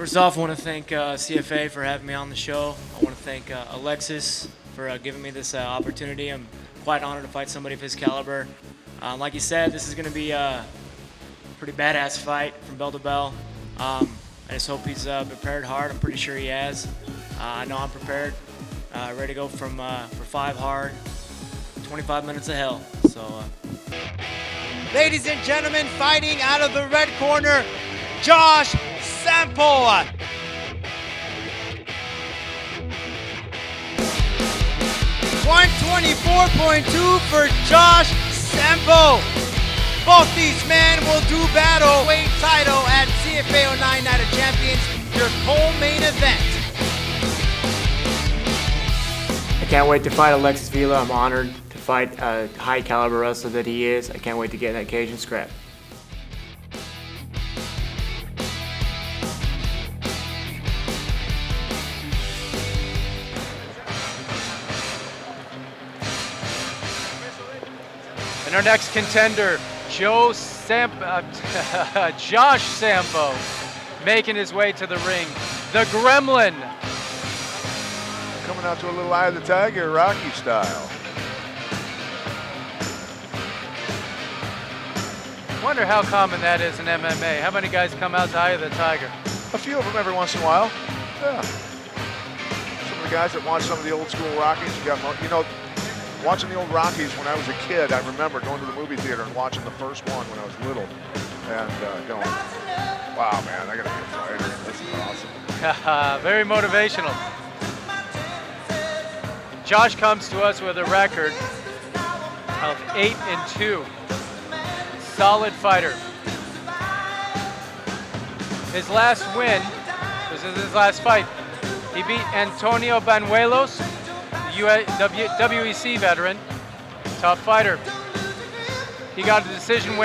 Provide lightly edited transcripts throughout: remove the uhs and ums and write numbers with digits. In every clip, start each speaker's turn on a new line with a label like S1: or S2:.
S1: First off, I want to thank CFA for having me on the show. I want to thank Alexis for giving me this opportunity. I'm quite honored to fight somebody of his caliber. Like you said, this is going to be a pretty badass fight from bell to bell. I just hope he's prepared hard. I'm pretty sure he has. I know I'm prepared. Ready to go for 5 hard, 25 minutes of hell. So,
S2: Ladies and gentlemen, fighting out of the red corner, Josh Sample. $124.2 for Josh Sample. Both these men will do battle. Weight title at CFA 09 Night of Champions, your co-main event.
S1: I can't wait to fight Alexis Vila. I'm honored to fight a high caliber wrestler that he is. I can't wait to get in that cage and scrap.
S3: And our next contender, Josh Sampo, making his way to the ring. The Gremlin.
S4: Coming out to a little Eye of the Tiger, Rocky style.
S3: Wonder how common that is in MMA. How many guys come out to Eye of the Tiger?
S4: A few of them every once in a while. Yeah. Some of the guys that watch some of the old school Rockies, you know, watching the old Rockies when I was a kid, I remember going to the movie theater and watching the first one when I was little and going, wow, man, I gotta be a fighter. This is awesome.
S3: Very motivational. Josh comes to us with a record of 8-2. Solid fighter. His last win, this is his last fight. He beat Antonio Banuelos, WEC veteran, tough fighter. He got a decision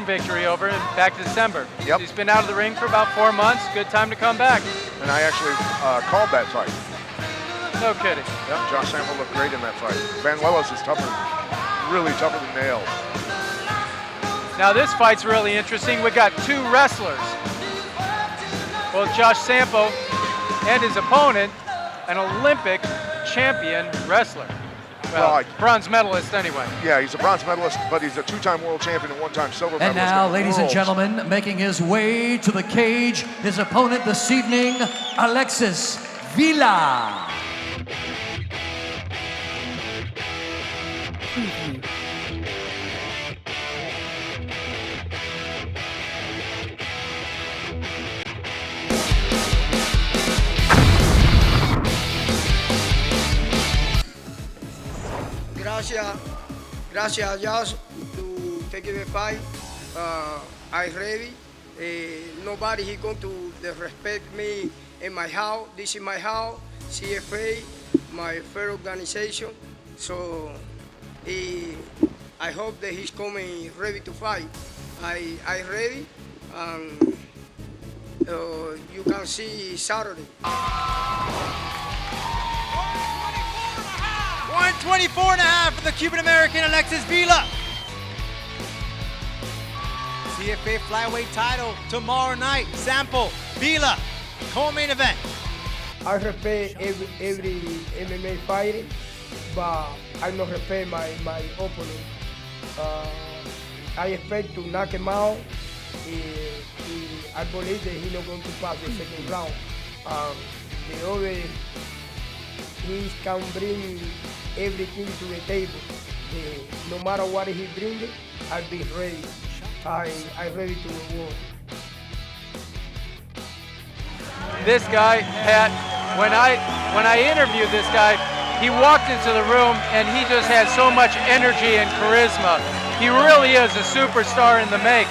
S3: victory over him back in December.
S4: Yep.
S3: He's been out of the ring for about 4 months. Good time to come back.
S4: And I actually called that fight.
S3: No kidding.
S4: Yep, Josh Sample looked great in that fight. Banuelos is tougher, really tougher than nails.
S3: Now this fight's really interesting. We got 2 wrestlers. Both Josh Sampo and his opponent, an Olympic champion wrestler. Well, bronze medalist anyway.
S4: Yeah, he's a bronze medalist, but he's a 2-time world champion and 1-time silver medalist.
S5: And now, ladies and gentlemen, making his way to the cage, his opponent this evening, Alexis Vila.
S6: Gracias Josh to take the fight. I'm ready. Nobody he going to respect me in my house. This is my house, CFA, my fair organization. So I hope that he's coming ready to fight. I ready. You can see Saturday.
S2: 124.5 for the Cuban-American Alexis Vila. CFA flyweight title tomorrow night. Sample, Vila, co-main event.
S6: I respect every MMA fighter, but I don't respect my opponent. I expect to knock him out. I believe that he's not going to pass the second round. The other, he can bring everything to the table. No matter what he brings, I'll be ready. I'm ready to reward.
S3: This guy, Pat, when I interviewed this guy, he walked into the room and he just had so much energy and charisma. He really is a superstar in the make.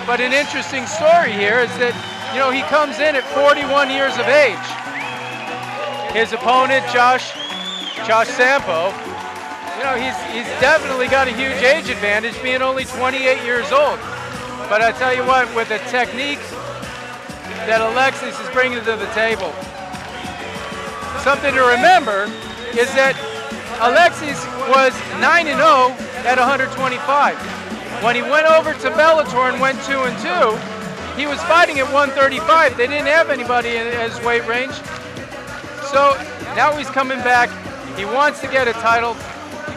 S3: But an interesting story here is that, you know, he comes in at 41 years of age. His opponent, Josh Sampo, you know, he's definitely got a huge age advantage, being only 28 years old. But I tell you what, with the technique that Alexis is bringing to the table, something to remember is that Alexis was 9-0 at 125. When he went over to Bellator and went 2-2, he was fighting at 135. They didn't have anybody in his weight range. So now he's coming back. He wants to get a title.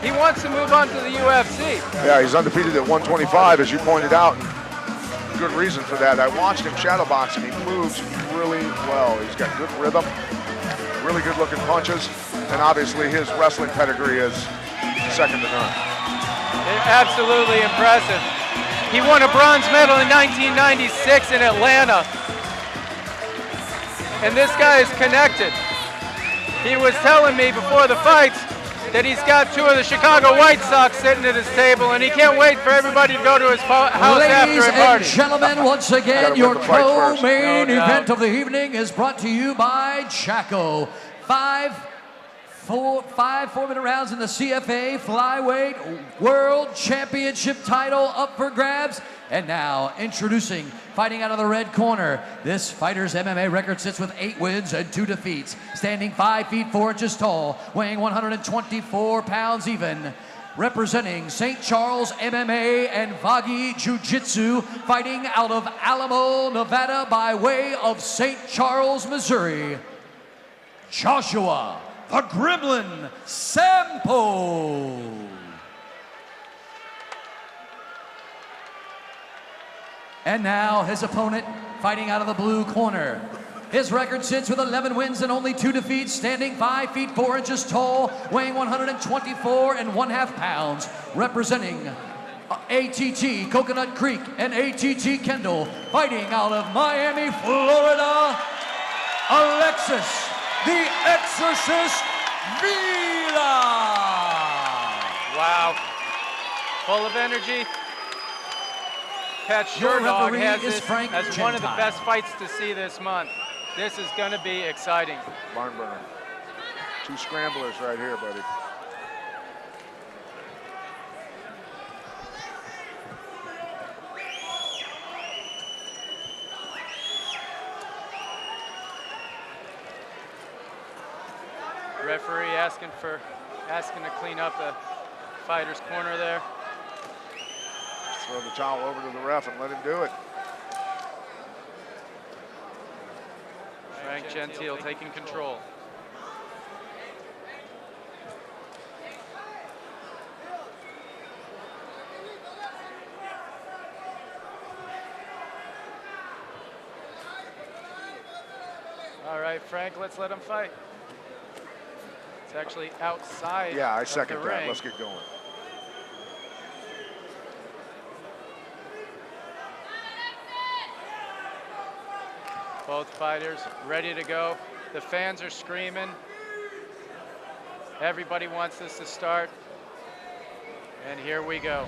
S3: He wants to move on to the UFC.
S4: Yeah, he's undefeated at 125, as you pointed out. And good reason for that. I watched him shadowboxing. He moves really well. He's got good rhythm, really good looking punches, and obviously his wrestling pedigree is second to none.
S3: Absolutely impressive. He won a bronze medal in 1996 in Atlanta. And this guy is connected. He was telling me before the fights that he's got 2 of the Chicago White Sox sitting at his table, and he can't wait for everybody to go to his house after a party.
S5: Ladies and gentlemen, once again, your co-main event of the evening is brought to you by Chaco. 5 4-minute rounds in the CFA Flyweight World Championship title up for grabs. And now, introducing, fighting out of the red corner, this fighter's MMA record sits with 8 wins and 2 defeats, standing 5 feet 4 inches tall, weighing 124 pounds even. Representing St. Charles MMA and Vagi Jiu-Jitsu, fighting out of Alamo, Nevada by way of St. Charles, Missouri, Joshua the Gremlin Sampo. And now his opponent, fighting out of the blue corner. His record sits with 11 wins and only 2 defeats, standing 5 feet 4 inches tall, weighing 124 1/2 pounds, representing ATT Coconut Creek and ATT Kendall, fighting out of Miami, Florida, Alexis the Exorcist Vila.
S3: Wow. Full of energy. Pat Sherdog has this as one of the best fights to see this month. This is going to be exciting.
S4: Barn burner. 2 scramblers right here, buddy.
S3: Referee asking to clean up the fighter's corner there.
S4: Just throw the towel over to the ref and let him do it.
S3: Frank Gentile taking control. All right, Frank, let's let him fight. It's actually outside.
S4: Yeah, I second
S3: the
S4: that.
S3: ring.
S4: Let's get going.
S3: Both fighters ready to go. The fans are screaming. Everybody wants this to start. And here we go.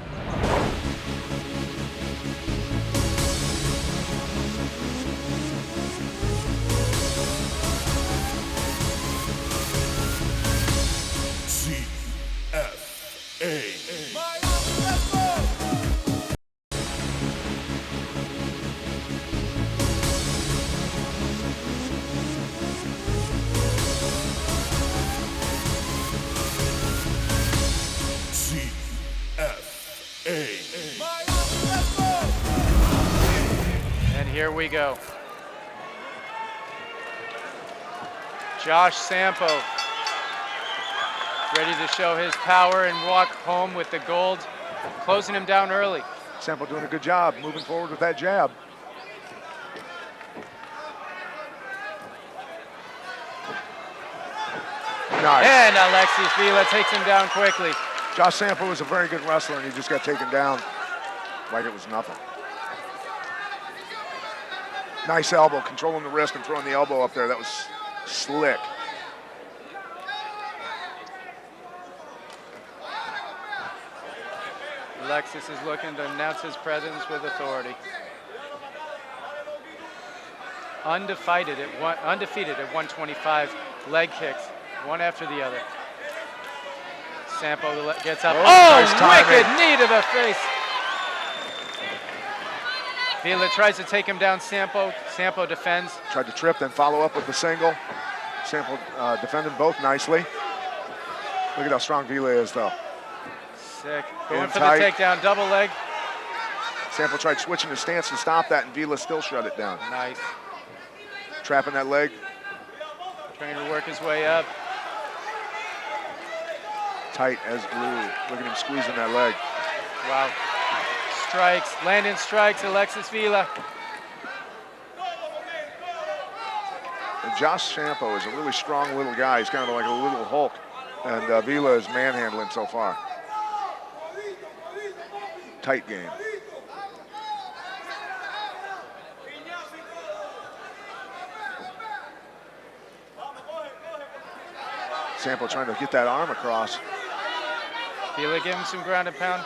S3: And here we go. Josh Sampo, ready to show his power and walk home with the gold, closing him down early.
S4: Sampo doing a good job moving forward with that jab. Nice.
S3: And Alexis Vila takes him down quickly.
S4: Josh Sampo was a very good wrestler, and he just got taken down like it was nothing. Nice elbow, controlling the wrist and throwing the elbow up there. That was slick.
S3: Alexis is looking to announce his presence with authority. Undefeated at 125, leg kicks, one after the other. Sampo gets up.
S4: Nice
S3: wicked knee to the face. Vila tries to take him down. Sampo defends.
S4: Tried to trip, then follow up with the single. Sampo defended both nicely. Look at how strong Vila is, though.
S3: Sick. Going for
S4: tight.
S3: the takedown, double leg.
S4: Sample tried switching his stance to stop that, and Vila still shut it down.
S3: Nice.
S4: Trapping that leg.
S3: Trying to work his way up.
S4: Tight as glue. Look at him squeezing that leg.
S3: Wow. Strikes, landing strikes, Alexis Vila.
S4: And Josh Sampo is a really strong little guy. He's kind of like a little Hulk. And Vila is manhandling so far. Tight game. Sampo trying to get that arm across.
S3: Vila give him some ground and pound.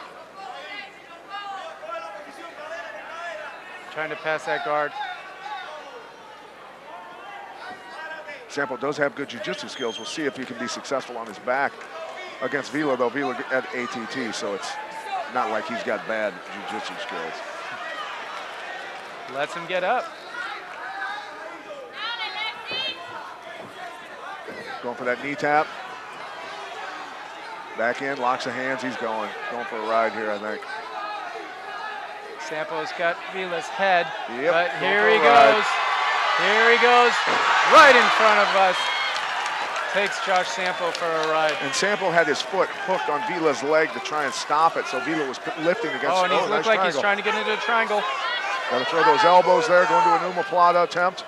S3: Trying to pass that guard.
S4: Sampo does have good jiu-jitsu skills. We'll see if he can be successful on his back against Vila, though Vila at ATT, so it's not like he's got bad jiu-jitsu skills.
S3: Lets him get up.
S4: Going for that knee tap. Back in, locks of hands, he's going for a ride here, I think.
S3: Sampo's got Vila's head,
S4: Yep,
S3: but
S4: going
S3: here
S4: for a
S3: he
S4: ride.
S3: goes. Here he goes, right in front of us. Takes Josh Sampo for a ride.
S4: And Sampo had his foot hooked on Vila's leg to try and stop it, so Vila was lifting against.
S3: Oh, and he
S4: nice
S3: looked like
S4: triangle.
S3: he's trying to get into a triangle.
S4: Got to throw those elbows there, going to an omoplata attempt.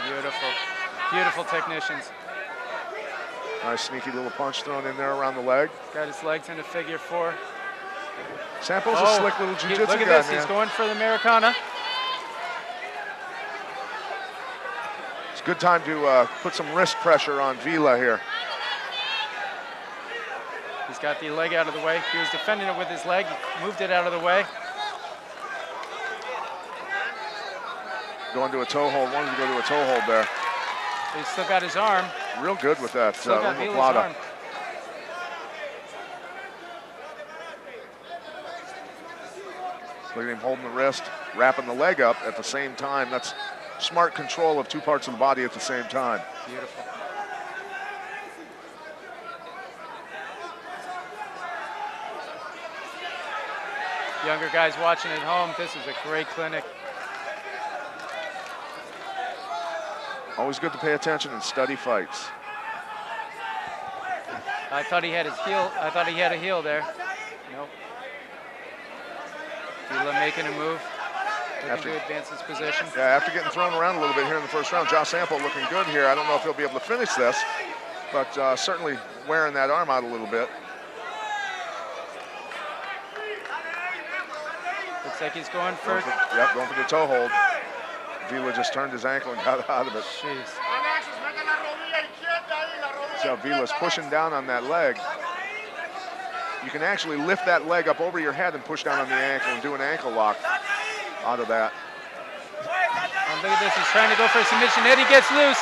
S3: Beautiful, beautiful technicians.
S4: Nice sneaky little punch thrown in there around the leg.
S3: Got his legs in a figure four.
S4: Sampo's a slick little jiu-jitsu guy,
S3: look at this,
S4: man.
S3: he's going for the Americana.
S4: It's a good time to put some wrist pressure on Vila here.
S3: He's got the leg out of the way. He was defending it with his leg, he moved it out of the way.
S4: Going to a toe hold, wanted to go to a toe hold there.
S3: He's still got his arm.
S4: Real good with that
S3: Still got Vila's
S4: omoplata.
S3: arm.
S4: Look at him holding the wrist, wrapping the leg up at the same time. That's smart control of two parts of the body at the same time.
S3: Beautiful. Younger guys watching at home, this is a great clinic.
S4: Always good to pay attention and study fights.
S3: I thought he had his heel. I thought he had a heel there. Nope. Vila making a move. Looking to advance his position.
S4: Yeah, after getting thrown around a little bit here in the first round, Josh Sampo looking good here. I don't know if he'll be able to finish this, but certainly wearing that arm out a little bit.
S3: Looks like he's going for.
S4: Going for the toe hold. Vila just turned his ankle and got out of it.
S3: Jeez.
S4: So Vila's pushing down on that leg. You can actually lift that leg up over your head and push down on the ankle and do an ankle lock out of that.
S3: And look at this, he's trying to go for a submission. Eddie gets loose.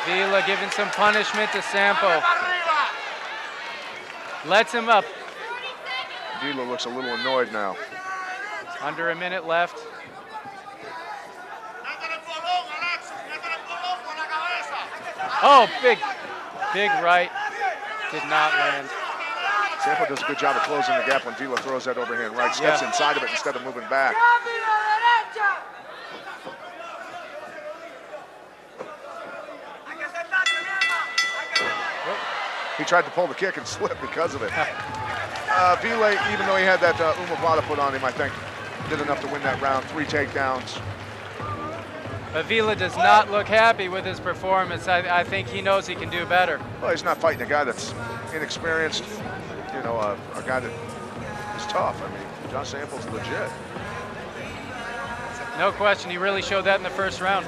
S3: Vila giving some punishment to Sampo. Lets him up.
S4: Vila looks a little annoyed now.
S3: Under a minute left. Oh, big right. Did not land.
S4: Sampo does a good job of closing the gap when Vila throws that overhand right. Steps inside of it instead of moving back. He tried to pull the kick and slip because of it. Vila, even though he had that omoplata put on him, I think did enough to win that round. 3 takedowns.
S3: But Vila does not look happy with his performance. I think he knows he can do better.
S4: Well, he's not fighting a guy that's inexperienced, you know, a guy that is tough. I mean, Josh Sampo's legit.
S3: No question, he really showed that in the first round.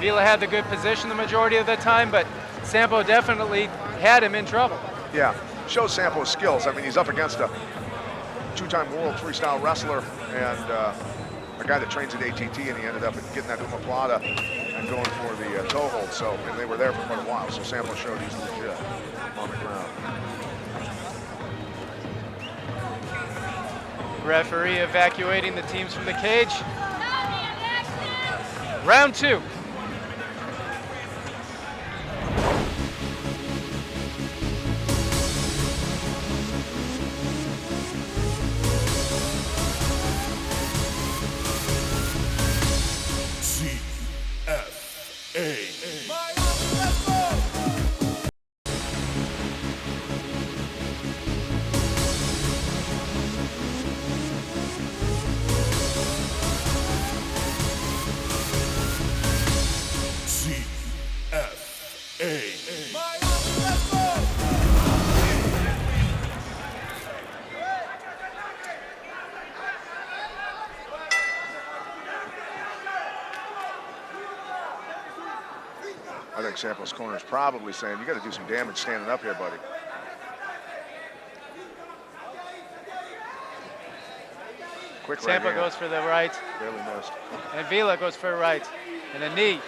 S3: Vila had the good position the majority of the time, but Sampo definitely had him in trouble.
S4: Yeah, shows Sampo's skills. I mean, he's up against a 2-time world freestyle wrestler and a guy that trains at ATT, and he ended up getting that omoplata and going for the toe hold. So, and they were there for quite a while. So Sampo showed he's legit on the ground.
S3: Referee evacuating the teams from the cage. Round 2.
S4: I think Sample's corner is probably saying, you got to do some damage standing up here, buddy. Quick right
S3: Sample
S4: hand.
S3: goes for the right,
S4: Barely missed.
S3: and Vila goes for the right. And a knee.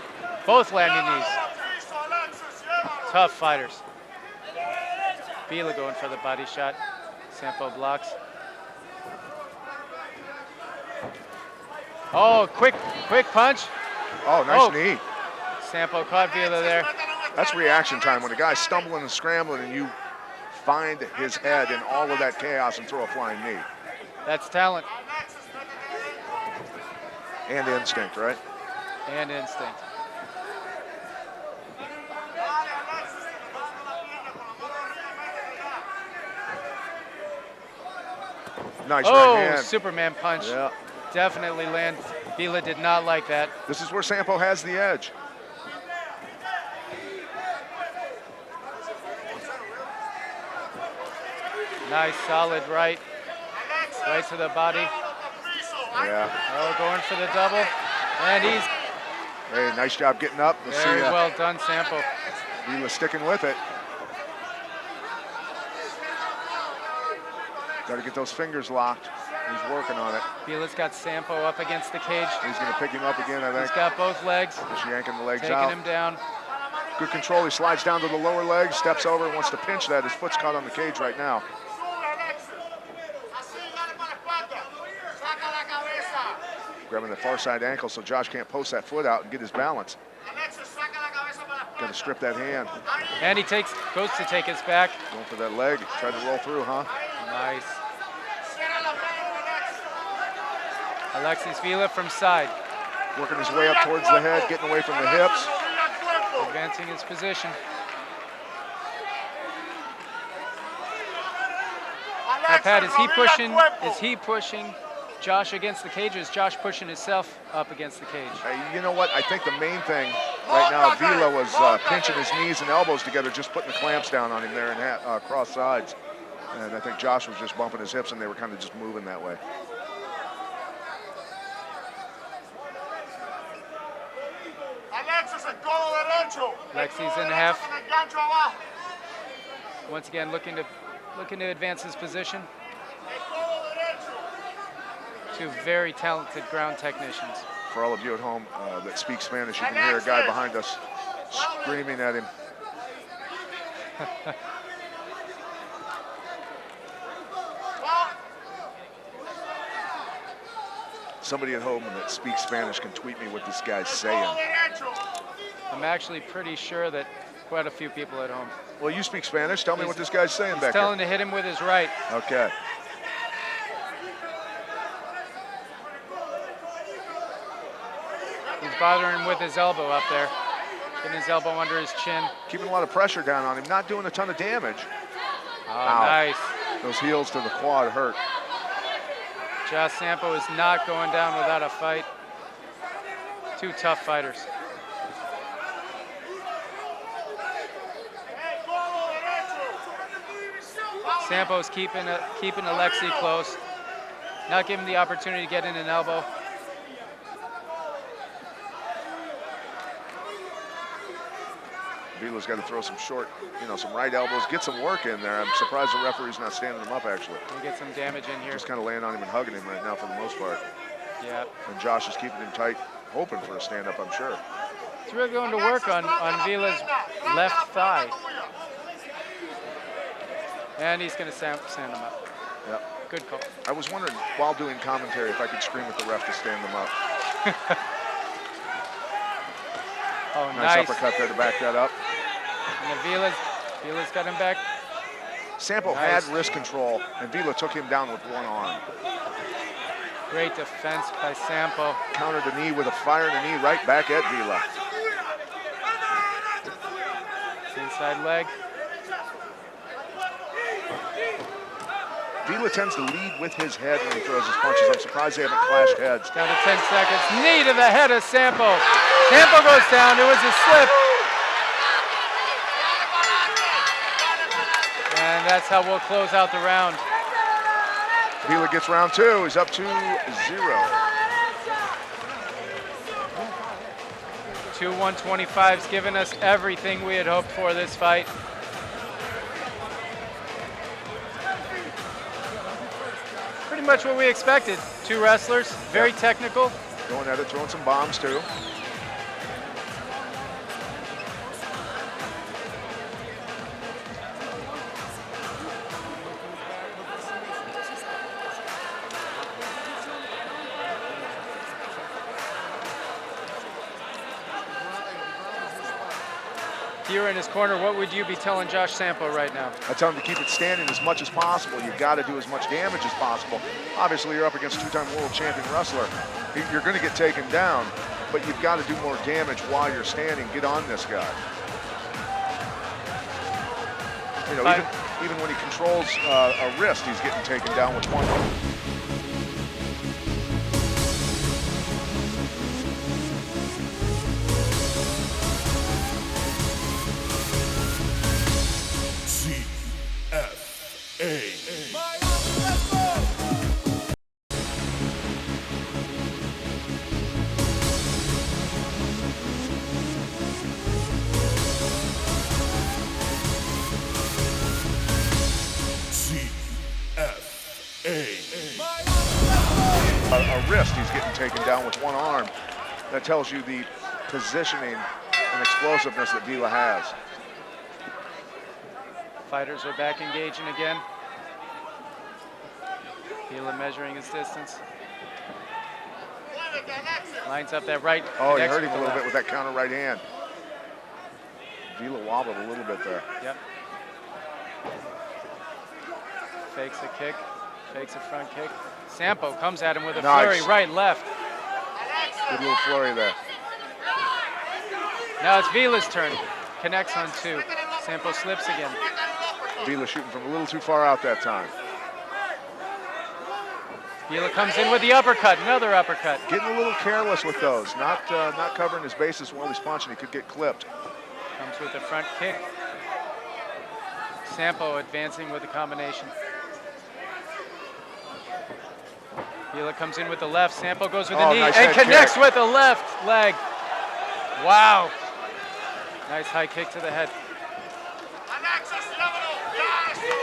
S3: Both landing knees. Tough fighters. Vila going for the body shot. Sampo blocks. Oh, quick punch.
S4: Oh, nice knee.
S3: Sampo caught Vila there.
S4: That's reaction time. When a guy's stumbling and scrambling and you find his head in all of that chaos and throw a flying knee.
S3: That's talent
S4: And instinct, right?
S3: and instinct.
S4: Nice
S3: Oh,
S4: right hand.
S3: Superman punch.
S4: Yeah.
S3: Definitely land. Vila did not like that.
S4: This is where Sampo has the edge.
S3: Nice, solid right. Right to the body.
S4: Yeah.
S3: Oh, going for the double. And he's
S4: Hey, nice job getting up. Let's
S3: very
S4: see
S3: well done, Sampo.
S4: Vila sticking with it. Got to get those fingers locked. He's working on it.
S3: Vila's got Sampo up against the cage.
S4: He's going to pick him up again, I
S3: He's
S4: think.
S3: got both legs.
S4: Just yanking the legs
S3: Taking
S4: out.
S3: him down.
S4: Good control. He slides down to the lower leg, steps over, and wants to pinch that. His foot's caught on the cage right now. Grabbing the far side ankle so Josh can't post that foot out and get his balance. Got to strip that hand.
S3: And he goes to take his back.
S4: Going for that leg. Tried to roll through, huh?
S3: Nice. Alexis Vila from side.
S4: Working his way up towards the head, getting away from the hips.
S3: Advancing his position. Now, Pat, is he pushing Josh against the cage, or is Josh pushing himself up against the cage?
S4: You know what? I think the main thing right now, Vila was pinching his knees and elbows together, just putting the clamps down on him there and cross sides. And I think Josh was just bumping his hips, and they were kind of just moving that way.
S3: Lexi's in half. Once again, looking to advance his position. Two very talented ground technicians.
S4: For all of you at home that speak Spanish, you can hear a guy behind us screaming at him. Somebody at home that speaks Spanish can tweet me what this guy's saying.
S3: I'm actually pretty sure that quite a few people at home.
S4: Well, you speak Spanish. Tell me what this guy's saying back
S3: He's telling to hit him with his right.
S4: Okay.
S3: He's bothering him with his elbow up there. Getting his elbow under his chin.
S4: Keeping a lot of pressure down on him, not doing a ton of damage.
S3: Oh,
S4: Ow.
S3: nice.
S4: Those heels to the quad hurt.
S3: Josh Sampo is not going down without a fight. Two tough fighters. Sampo's keeping Alexi close, not giving the opportunity to get in an elbow.
S4: Vila's got to throw some short, some right elbows, get some work in there. I'm surprised the referee's not standing him up, actually.
S3: We get some damage in here.
S4: Just kind of laying on him and hugging him right now for the most part.
S3: Yeah.
S4: And Josh is keeping him tight, hoping for a stand-up, I'm sure.
S3: He's really going to work on Vila's left thigh. And he's going to stand him up.
S4: Yep.
S3: Good call.
S4: I was wondering, while doing commentary, if I could scream at the ref to stand them up.
S3: Oh,
S4: nice uppercut there to back that up.
S3: And Vila's got him back.
S4: Sampo had wrist control, and Vila took him down with one arm.
S3: Great defense by Sampo.
S4: Countered the knee with a firing the knee right back at Vila.
S3: Inside leg.
S4: Vila tends to lead with his head when he throws his punches. I'm surprised they haven't clashed heads.
S3: Down to 10 seconds. Knee to the head of Sampo. Sampo goes down. It was a slip. And that's how we'll close out the round.
S4: Vila gets round 2. He's up 2-0.
S3: 2 125's given us everything we had hoped for this fight. Pretty much what we expected. 2 wrestlers, very technical.
S4: Going at it, throwing some bombs too.
S3: If you were in his corner, what would you be telling Josh Sampo right now?
S4: I tell him to keep it standing as much as possible. You've got to do as much damage as possible. Obviously, you're up against a 2-time world champion wrestler. You're going to get taken down, but you've got to do more damage while you're standing. Get on this guy. You know, even when he controls a wrist, he's getting taken down with one arm. A wrist, he's getting taken down with one arm. That tells you the positioning and explosiveness that Vila has.
S3: Fighters are back engaging again. Vila measuring his distance. Lines up that right.
S4: Oh, he hurt him a little bit with that counter right hand. Vila wobbled a little bit there.
S3: Yep. Fakes a kick, fakes a front kick. Sampo comes at him with a flurry, right, left.
S4: Good little flurry there.
S3: Now it's Vila's turn. Connects on 2. Sampo slips again.
S4: Vila shooting from a little too far out that time.
S3: Vila comes in with the uppercut, another uppercut.
S4: Getting a little careless with those, not covering his bases while he's punching. He could get clipped.
S3: Comes with the front kick. Sampo advancing with the combination. Vila comes in with the left. Sampo goes with the knee and connects with the left leg. Wow. Nice high kick to the head.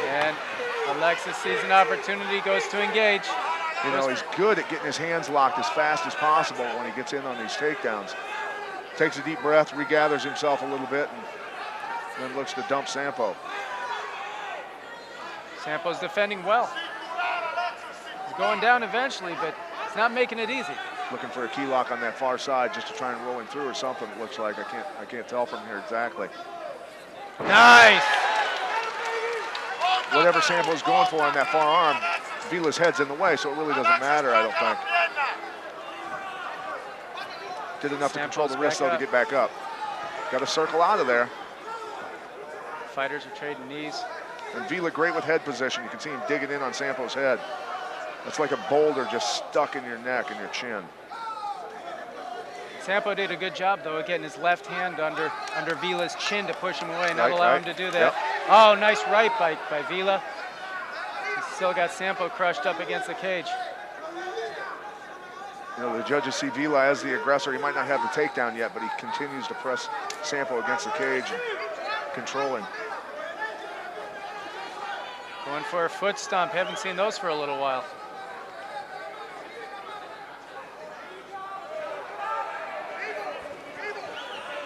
S3: And Alexis sees an opportunity, goes to engage.
S4: You know, he's good at getting his hands locked as fast as possible when he gets in on these takedowns. Takes a deep breath, regathers himself a little bit, and then looks to dump Sampo.
S3: Sampo's defending well. He's going down eventually, but it's not making it easy.
S4: Looking for a key lock on that far side just to try and roll him through or something. It looks like I can't tell from here exactly.
S3: Nice.
S4: Whatever Sampo's going for on that far arm, Vila's head's in the way, so it really doesn't matter, I don't think. Did enough to control the wrist, though, to get back up. Got to circle out of there.
S3: Fighters are trading knees.
S4: And Vila great with head position. You can see him digging in on Sampo's head. That's like a boulder just stuck in your neck and your chin.
S3: Sampo did a good job, though, of getting his left hand under Vila's chin to push him away and not allow him to do that. Yep. Oh, nice right by Vila. He's still got Sampo crushed up against the cage.
S4: You know, the judges see Vila as the aggressor. He might not have the takedown yet, but he continues to press Sampo against the cage and control him.
S3: Going for a foot stomp. Haven't seen those for a little while.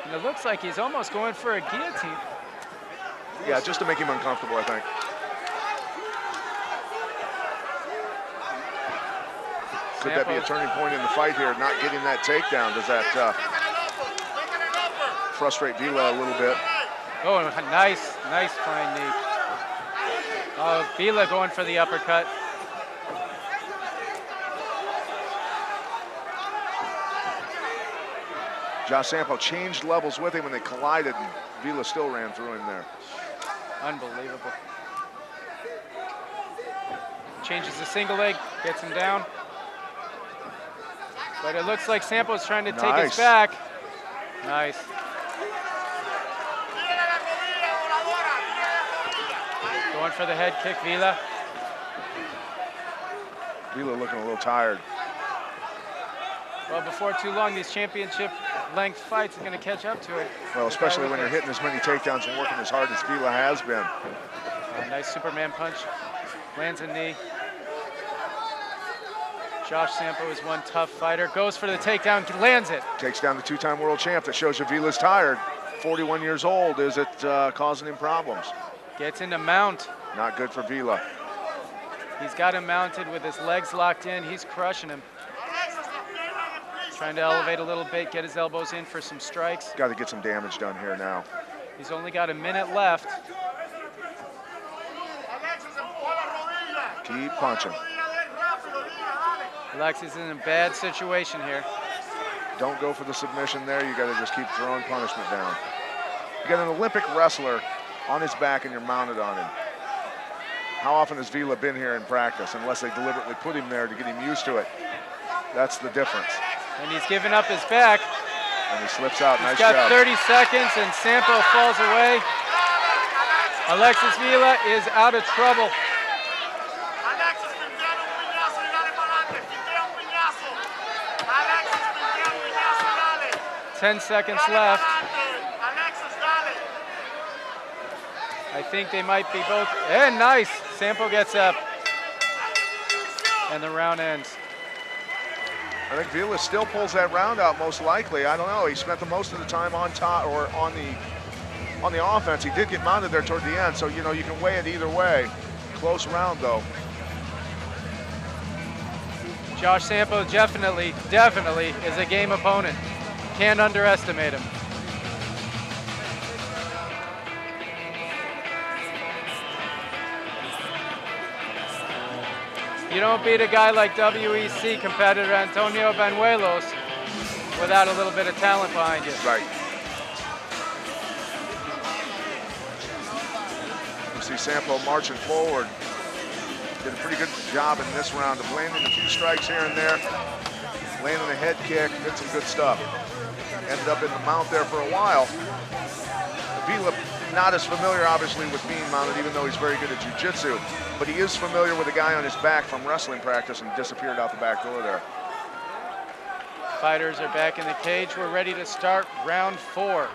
S3: And it looks like he's almost going for a guillotine.
S4: Yeah, just to make him uncomfortable, I think. Could that be a turning point in the fight here, not getting that takedown? Does that frustrate Vila a little bit?
S3: Oh, nice fine knee. Oh, Vila going for the uppercut.
S4: Josh Sampo changed levels with him when they collided, and Vila still ran through him there.
S3: Unbelievable. Changes the single leg, gets him down. But it looks like Sampo's trying to take his back. Nice. Going for the head kick, Vila.
S4: Vila looking a little tired.
S3: Well, before too long, these championship length fights are going to catch up to it.
S4: Well, especially when you're hitting as many takedowns and working as hard as Vila has been.
S3: Nice Superman punch. Lands a knee. Josh Sampo is one tough fighter. Goes for the takedown, lands it.
S4: Takes down the two-time world champ. That shows you Vila's tired. 41 years old. Is it causing him problems?
S3: Gets into mount.
S4: Not good for Vila.
S3: He's got him mounted with his legs locked in. He's crushing him. Trying to elevate a little bit, get his elbows in for some strikes.
S4: Got to get some damage done here now.
S3: He's only got a minute left.
S4: Keep punching.
S3: Alexis is in a bad situation here.
S4: Don't go for the submission there. You got to just keep throwing punishment down. You got an Olympic wrestler on his back and you're mounted on him. How often has Vila been here in practice, unless they deliberately put him there to get him used to it? That's the difference.
S3: And he's given up his back.
S4: And he slips out. Nice
S3: job. He's got 30 seconds and Sampo falls away. Alexis Vila is out of trouble. 10 seconds left. I think they might be both. And nice. Sampo gets up. And the round ends.
S4: I think Vila still pulls that round out most likely. I don't know. He spent the most of the time on top or on the offense. He did get mounted there toward the end, so you know you can weigh it either way. Close round though.
S3: Josh Sampo definitely is a game opponent. Can't underestimate him. You don't beat a guy like WEC competitor Antonio Banuelos without a little bit of talent behind you.
S4: Right. You see Sampo marching forward. Did a pretty good job in this round of landing a few strikes here and there, landing a head kick, did some good stuff. Ended up in the mount there for a while. Vila not as familiar, obviously, with being mounted, even though he's very good at jiu-jitsu, but he is familiar with a guy on his back from wrestling practice and disappeared out the back door there.
S3: Fighters are back in the cage. We're ready to start round 4.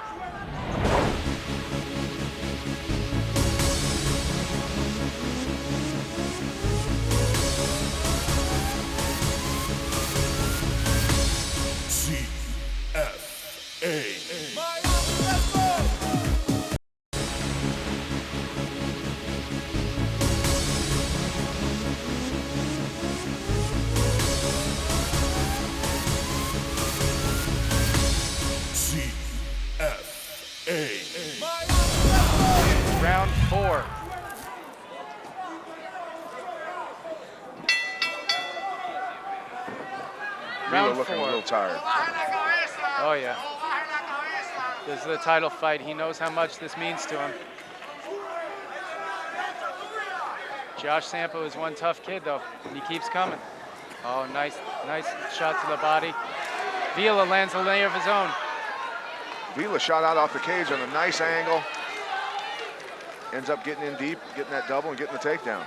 S3: Round 4. Round
S4: looking
S3: 4.
S4: a little tired.
S3: Oh yeah. This is the title fight. He knows how much this means to him. Josh Sampo is one tough kid though, and he keeps coming. Oh, nice shot to the body. Vila lands a layer of his own.
S4: Vila shot out off the cage on a nice angle. Ends up getting in deep, getting that double and getting the takedown.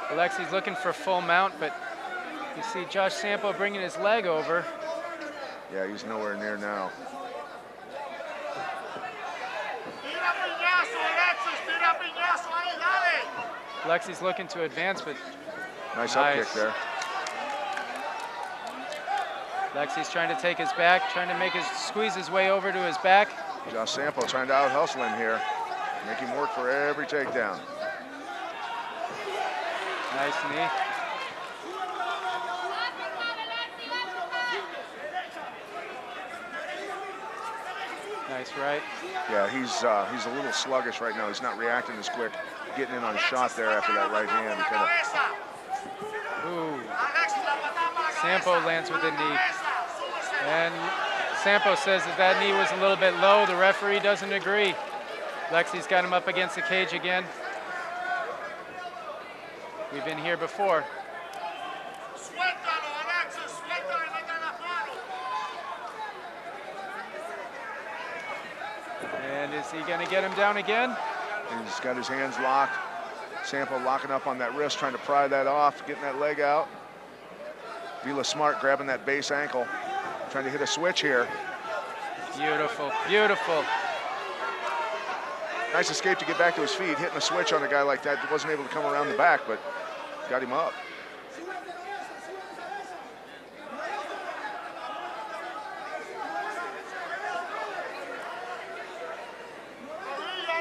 S3: Alexi's looking for full mount, but you see Josh Sampo bringing his leg over.
S4: Yeah, he's nowhere near now.
S3: Alexi's looking to advance, but
S4: nice up kick there.
S3: Lexi's trying to take his back, trying to squeeze his way over to his back.
S4: Josh Sampo trying to out-hustle him here. Make him work for every takedown.
S3: Nice knee. Nice right.
S4: Yeah, he's a little sluggish right now. He's not reacting as quick, getting in on a shot there after that right hand.
S3: Ooh. Sampo lands with a knee. And Sampo says that knee was a little bit low. The referee doesn't agree. Lexi's got him up against the cage again. We've been here before. And is he going to get him down again?
S4: And he's got his hands locked. Sampo locking up on that wrist, trying to pry that off, getting that leg out. Vila smart, grabbing that base ankle, trying to hit a switch here.
S3: Beautiful, beautiful.
S4: Nice escape to get back to his feet, hitting a switch on a guy like that. He wasn't able to come around the back, but got him up.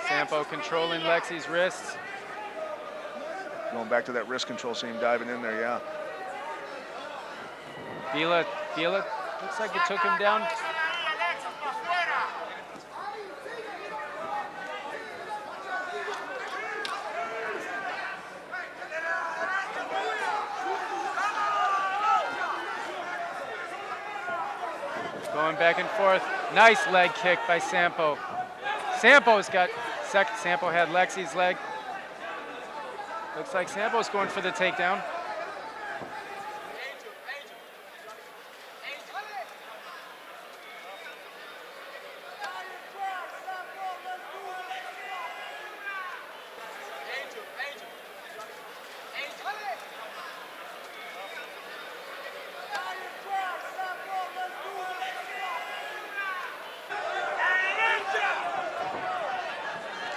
S3: Sampo controlling Lexi's wrists.
S4: Going back to that wrist control, see him diving in there, yeah.
S3: Vila, looks like it took him down. Going back and forth. Nice leg kick by Sampo. Sampo's got second. Sampo had Lexi's leg. Looks like Sampo's going for the takedown.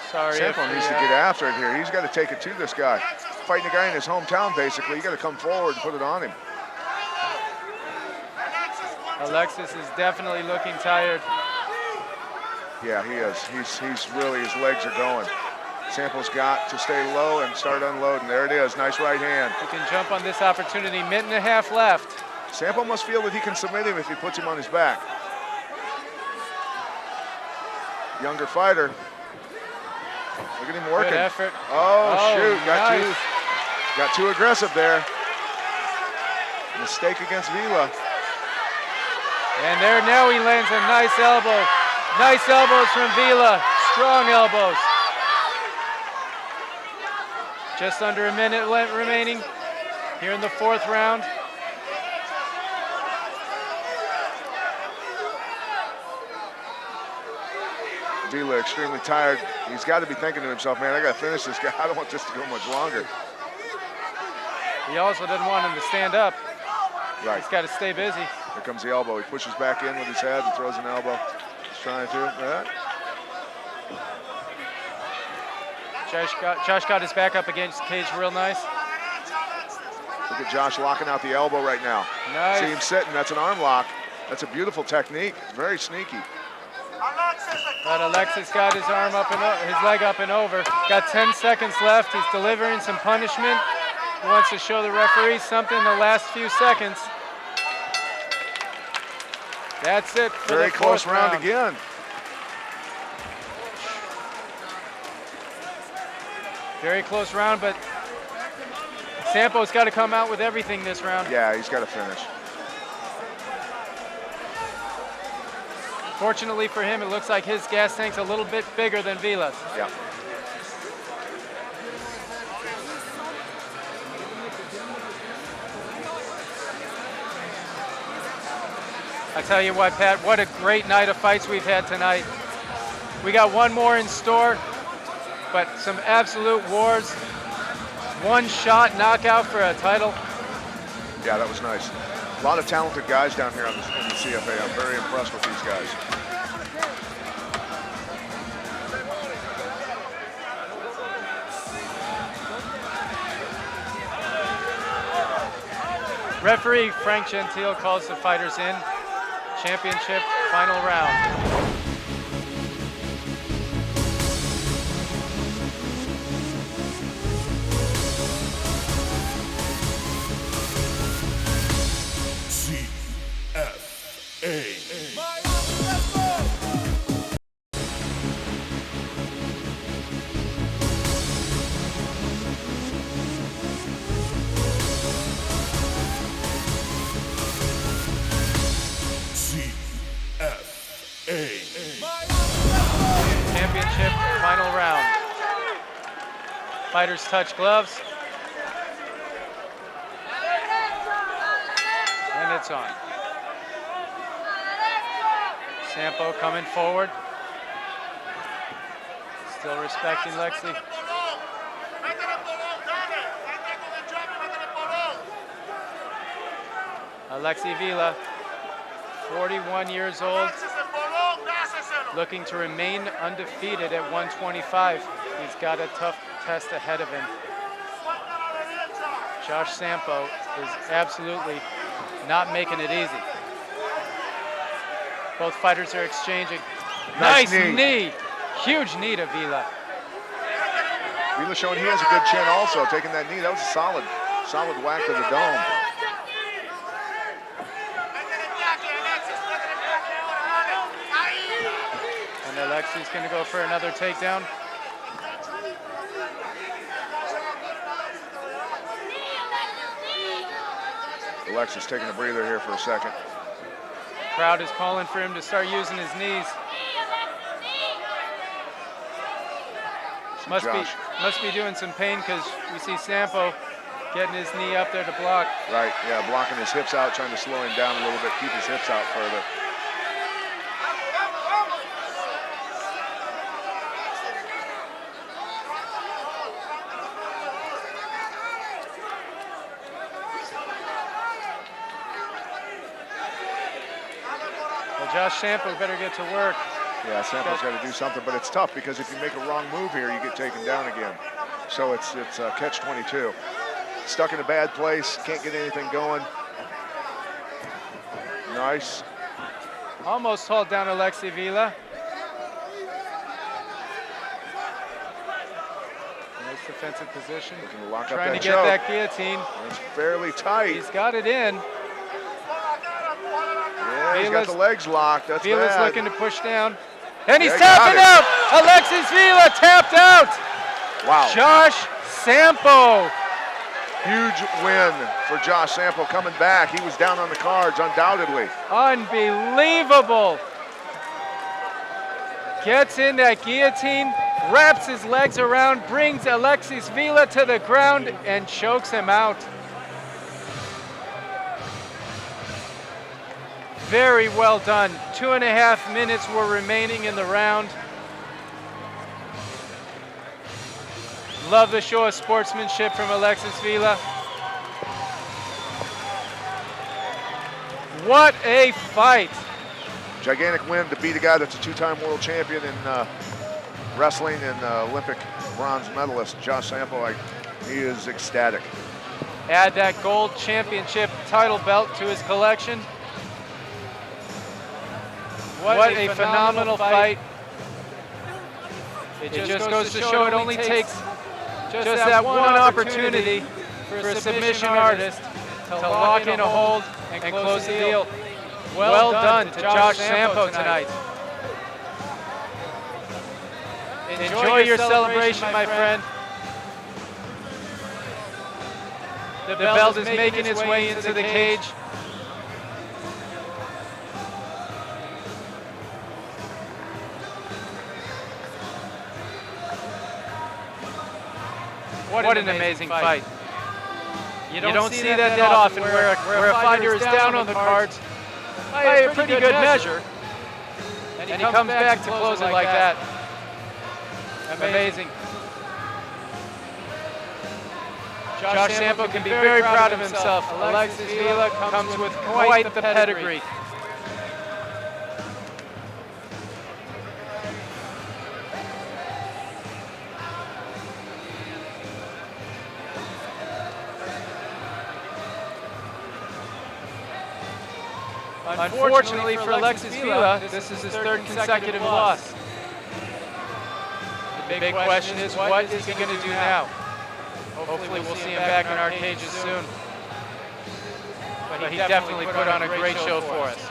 S3: Sorry.
S4: Sampo needs to get after it here. He's got to take it to this guy. Fighting a guy in his hometown, basically. You got to come forward and put it on him.
S3: Alexis is definitely looking tired.
S4: Yeah, he is. He's really, his legs are going. Sampo's got to stay low and start unloading. There it is, nice right hand.
S3: He can jump on this opportunity, minute and a half left.
S4: Sampo must feel that he can submit him if he puts him on his back. Younger fighter. Look at him working.
S3: Good effort.
S4: Oh, shoot,
S3: nice.
S4: got too aggressive there. Mistake against Vila.
S3: And there now he lands a nice elbow. Nice elbows from Vila, strong elbows. Just under a minute remaining here in the fourth round.
S4: Vila extremely tired. He's got to be thinking to himself, man, I got to finish this guy. I don't want this to go much longer.
S3: He also doesn't want him to stand up.
S4: Right.
S3: He's got to stay busy.
S4: Here comes the elbow. He pushes back in with his head and throws an elbow. He's trying to.
S3: Josh got his back up against the cage real nice.
S4: Look at Josh locking out the elbow right now.
S3: Nice.
S4: See him sitting. That's an arm lock. That's a beautiful technique. It's very sneaky.
S3: But Alexis got his arm up and his leg up and over. Got 10 seconds left. He's delivering some punishment. He wants to show the referee something in the last few seconds. That's it for
S4: Very
S3: the fourth
S4: close round again.
S3: Very close round, but Sampo's got to come out with everything this round.
S4: Yeah, he's got to finish.
S3: Fortunately for him, it looks like his gas tank's a little bit bigger than Vila's.
S4: Yeah.
S3: I tell you what, Pat, what a great night of fights we've had tonight. We got one more in store, but some absolute wars. One shot knockout for a title.
S4: Yeah, that was nice. A lot of talented guys down here in the CFA. I'm very impressed with these guys.
S3: Referee Frank Gentile calls the fighters in. Championship final round. Championship final round. Fighters touch gloves. And it's on. Sampo coming forward. Still respecting Lexi. Alexi Vila, 41 years old, looking to remain undefeated at 125. He's got a tough test ahead of him. Josh Sampo is absolutely not making it easy. Both fighters are exchanging. Nice knee. Huge knee to Vila.
S4: Vila showing he has a good chin also, taking that knee. That was a solid whack to the dome.
S3: And Alexi's going to go for another takedown.
S4: Alexis taking a breather here for a second.
S3: Crowd is calling for him to start using his knees. Must be doing some pain because we see Sampo getting his knee up there to block.
S4: Right, yeah, blocking his hips out, trying to slow him down a little bit, keep his hips out further.
S3: Well, Josh Sampo better get to work.
S4: Yeah, Sampo's got to do something, but it's tough because if you make a wrong move here, you get taken down again. So it's catch-22. Stuck in a bad place, can't get anything going. Nice.
S3: Almost hauled down Alexi Vila. Nice defensive position.
S4: Looking to lock
S3: Trying
S4: up
S3: to
S4: that
S3: get
S4: choke.
S3: that guillotine.
S4: It's fairly tight.
S3: He's got it in.
S4: Yeah, he's got the legs locked. That's
S3: Vila's
S4: bad.
S3: looking to push down. And he's
S4: Yeah,
S3: tapping out. Alexis Vila tapped out.
S4: Wow.
S3: Josh Sampo.
S4: Huge win for Josh Sampo coming back. He was down on the cards, undoubtedly.
S3: Unbelievable. Gets in that guillotine, wraps his legs around, brings Alexis Vila to the ground, and chokes him out. Very well done. 2.5 minutes were remaining in the round. Love the show of sportsmanship from Alexis Vila. What a fight.
S4: Gigantic win to beat a guy that's a two-time world champion in wrestling and Olympic bronze medalist, Josh Sampo. He is ecstatic.
S3: Add that gold championship title belt to his collection. What a phenomenal fight. It just goes to show it only takes just that one opportunity for a submission artist to lock in a hold and close the deal. Well done to Josh Sampo tonight. Enjoy your celebration, my friend. The belt is making its way into the cage. What an amazing fight. You don't see that often where a fighter is down on the cards by a pretty good measure, and he comes back to close it like that. Amazing. Josh Sampo can be very proud of himself. Alexis Vila comes with quite the pedigree. Unfortunately for Alexis Vila, this is his third consecutive loss. The big question is, what is he going to do now? Hopefully we'll see him back in our cages soon. But he definitely put on a great show for us.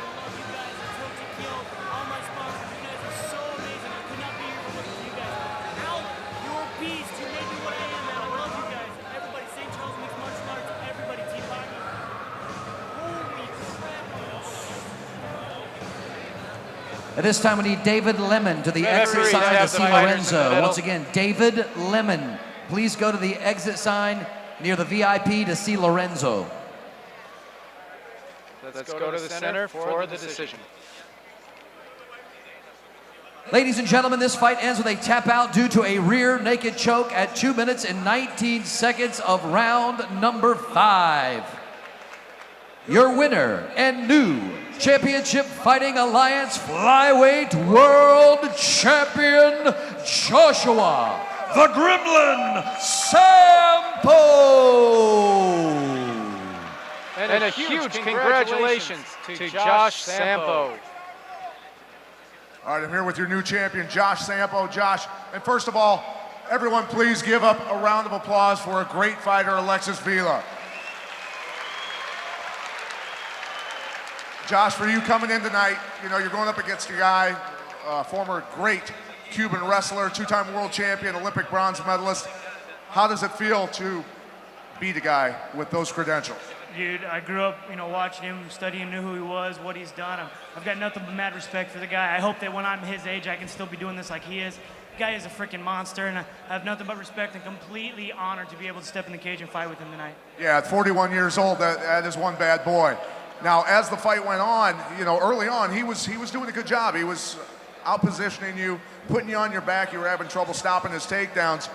S5: At this time, we need David Lemon to the exit sign to see Lorenzo. Once again, David Lemon, please go to the exit sign near the VIP to see Lorenzo.
S3: Let's go to the center for the decision.
S5: Ladies and gentlemen, this fight ends with a tap out due to a rear naked choke at 2 minutes and 19 seconds of round number 5. Your winner and new Championship Fighting Alliance Flyweight World Champion, Joshua the Gremlin Sampo.
S3: And a huge congratulations to Josh Sampo.
S4: All right, I'm here with your new champion, Josh Sampo. Josh, and first of all, everyone please give up a round of applause for a great fighter, Alexis Vila. Josh, for you coming in tonight, you know, you're going up against a guy, former great Cuban wrestler, 2-time world champion, Olympic bronze medalist. How does it feel to beat a guy with those credentials?
S7: Dude, I grew up, watching him, studying, knew who he was, what he's done. I've got nothing but mad respect for the guy. I hope that when I'm his age, I can still be doing this like he is. The guy is a freaking monster, and I have nothing but respect and completely honored to be able to step in the cage and fight with him tonight. Yeah,
S4: at 41 years old, that is one bad boy. Now, as the fight went on, early on, he was doing a good job. He was out-positioning you, putting you on your back. You were having trouble stopping his takedowns.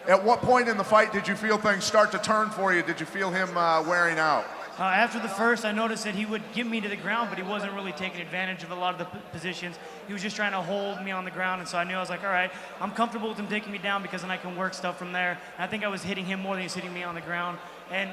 S4: At what point in the fight did you feel things start to turn for you? Did you feel him wearing out?
S7: After the first, I noticed that he would get me to the ground, but he wasn't really taking advantage of a lot of the positions. He was just trying to hold me on the ground, and so I knew, I was like, all right, I'm comfortable with him taking me down because then I can work stuff from there. And I think I was hitting him more than he was hitting me on the ground. And,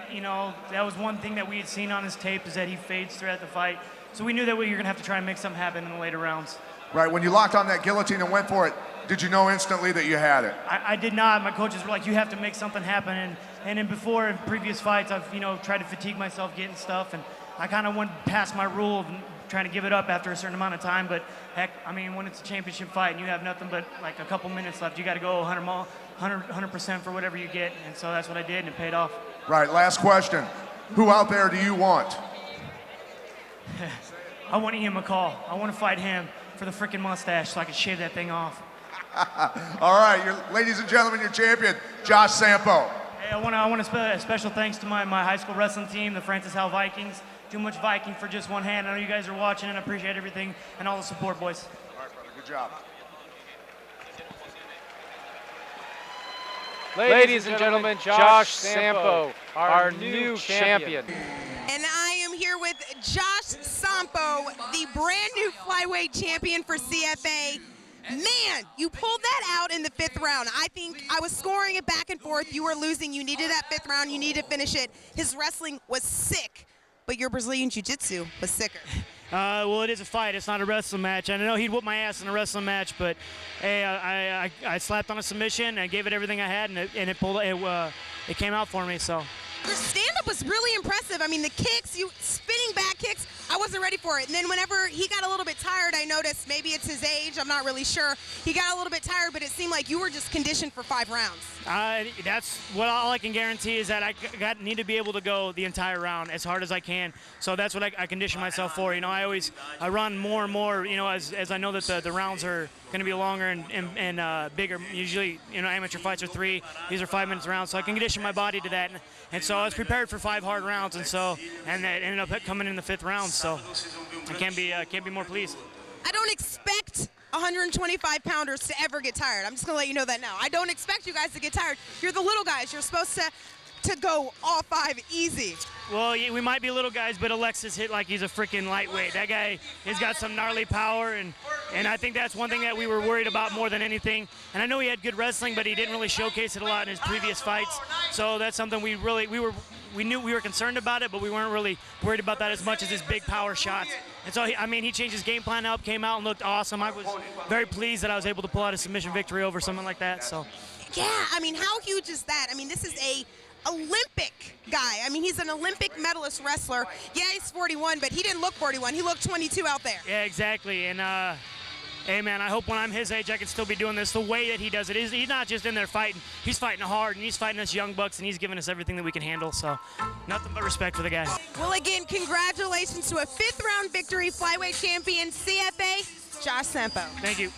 S7: that was one thing that we had seen on his tape is that he fades throughout the fight. So we knew that we were going to have to try and make something happen in the later rounds.
S4: Right, when you locked on that guillotine and went for it, did you know instantly that you had it?
S7: I did not. My coaches were like, you have to make something happen. And then before, in previous fights, I've, tried to fatigue myself getting stuff. And I kind of went past my rule of trying to give it up after a certain amount of time. But heck, when it's a championship fight and you have nothing but like a couple minutes left, you got to go 100% for whatever you get. And so that's what I did, and it paid off.
S4: Right, last question. Who out there do you want?
S7: I want Ian McCall. I want to fight him for the freaking mustache so I can shave that thing off.
S4: All right, ladies and gentlemen, your champion, Josh Sampo.
S7: Hey, I want a special thanks to my high school wrestling team, the Francis Howell Vikings. Too much Viking for just one hand. I know you guys are watching, and I appreciate everything and all the support, boys.
S4: All right, brother, good job.
S3: Ladies and gentlemen, Josh Sampo, our new champion.
S8: And I am here with Josh Sampo, the brand new flyweight champion for CFA. Man, you pulled that out in the 5th round. I think I was scoring it back and forth. You were losing. You needed that 5th round. You needed to finish it. His wrestling was sick, but your Brazilian jiu-jitsu was sicker.
S7: Well, it is a fight. It's not a wrestling match. I know he'd whoop my ass in a wrestling match, but hey, I slapped on a submission. I gave it everything I had, and it came out for me. So.
S8: Your stand-up was really impressive. I mean, the kicks, you spinning back kicks, I wasn't ready for it. And then whenever he got a little bit tired, I noticed maybe it's his age. I'm not really sure. He got a little bit tired, but it seemed like you were just conditioned for 5 rounds.
S7: That's what all I can guarantee is that I need to be able to go the entire round as hard as I can. So that's what I condition myself for. I run more and more, as I know that the rounds are going to be longer and bigger. Usually, amateur fights are 3. These are 5 minutes rounds, so I can condition my body to that. And so I was prepared for 5 hard rounds, and that ended up coming in the 5th round. So I can't be more pleased.
S8: I don't expect 125-pounders to ever get tired. I'm just gonna let you know that now. I don't expect you guys to get tired. You're the little guys. You're supposed to go all 5 easy.
S7: Well, we might be little guys, but Alexis hit like he's a freaking lightweight. That guy has got some gnarly power, and I think that's one thing that we were worried about more than anything. And I know he had good wrestling, but he didn't really showcase it a lot in his previous fights. So that's something we knew we were concerned about it, but we weren't really worried about that as much as his big power shots. And so, he changed his game plan up, came out and looked awesome. I was very pleased that I was able to pull out a submission victory over something like that. So.
S8: Yeah, how huge is that? This is a Olympic guy. He's an Olympic medalist wrestler. Yeah, he's 41, but he didn't look 41. He looked 22 out there.
S7: Yeah, exactly. And hey, man, I hope when I'm his age I can still be doing this the way that he does it. He's not just in there fighting. He's fighting hard, and he's fighting us young bucks, and he's giving us everything that we can handle. So nothing but respect for the guy.
S8: Well, again, congratulations to a 5th round victory, flyweight champion, CFA, Josh Sampo.
S7: Thank you.